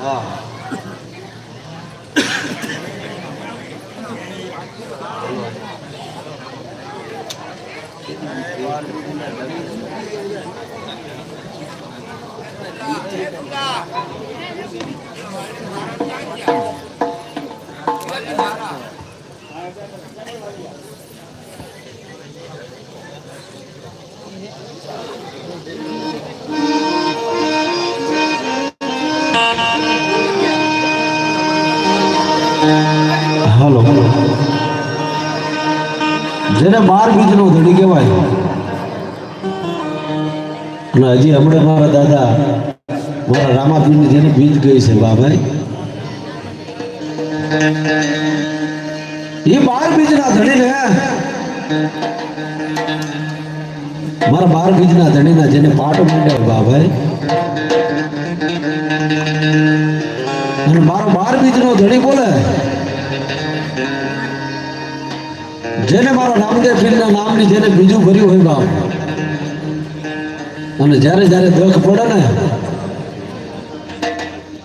હા હાલો જેને 12 બીજનો ધણી કહેવાય અને હજી હમણાં મારા દાદા મારા રામાપીરની જેને બીજ ગઈ છે બાભાઈ એ 12 બીજના ધણીને મારા 12 બીજના ધણીના જેને પાટો માંડ્યા બાભાઈ અને મારો 12 બીજનો ધણી બોલે જેને મારા રામદેવ પીરના નામની જેને બીજું ભર્યું હોય બાપ અને જ્યારે જ્યારે દુઃખ પડે ને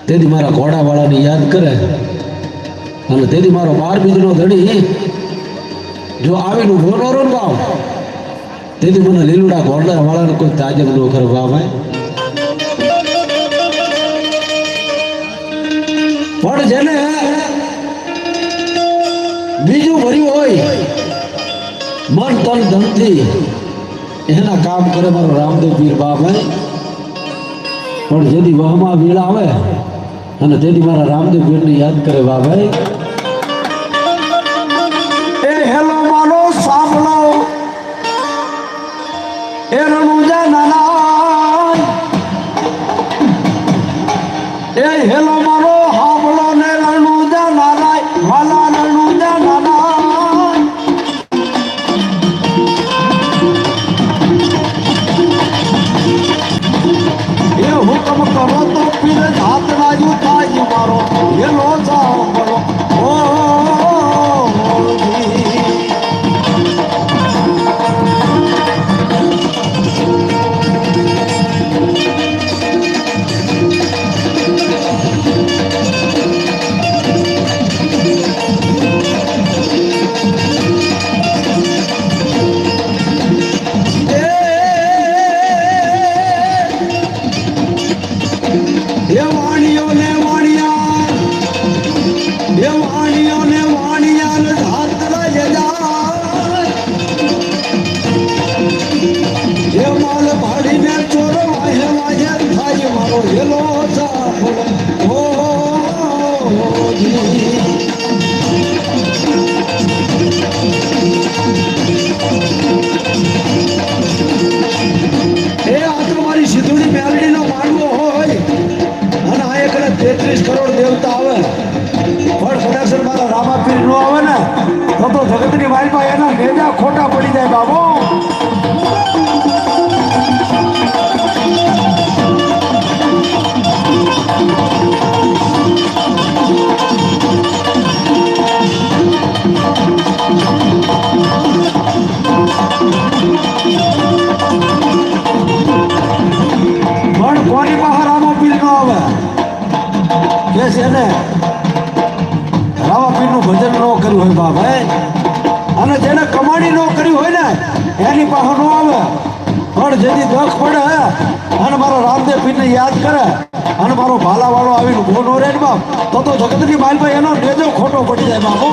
તેથી મારા ઘોડાવાળાને યાદ કરે અને તેથી મારો 12 બીજનો ધણી જો આવીને ઉભો ન રહો ને બાપ તેથી મને લીલુડા ઘોડાવાળાને કોઈ તાજબ ન કરે બાપ પણ જેને બીજું ભર્યું હોય મન તન ધનથી એના કામ કરે મારો રામદેવ પીર બાભાઈ પણ જેથી વહમાં વેળા આવે અને તેથી મારા રામદેવ પીરને યાદ કરે બાભાઈ એ હેલો માનો સાંભળો એ રણુજા નાના એ હેલો મારો સાંભળો ને રણુજા નારાય વાલા રણુજા નાના હુકમ કરો તો પીર હાથ રાજુ થાય મારો હેલો સાંભળો ઓ જગતની મારી એના ભેજા ખોટા પડી જાય બાબો પણ કોની બહાર રામાપીર નો આવે કે છે ને રામાપીરનું ભજન ન કર્યું હોય બાભાઈ અને જેને કમાણી ન કરી હોય ને એની પાસે ન આવે પણ જેથી દુઃખ પડે અને મારો રામદેવ પીરને યાદ કરે અને મારો ભાલાવાળો આવીને ઉભો ન રહે ને બાપ તો જગતની માલભાઈ એનો નેજો ખોટો પડી જાય બાપો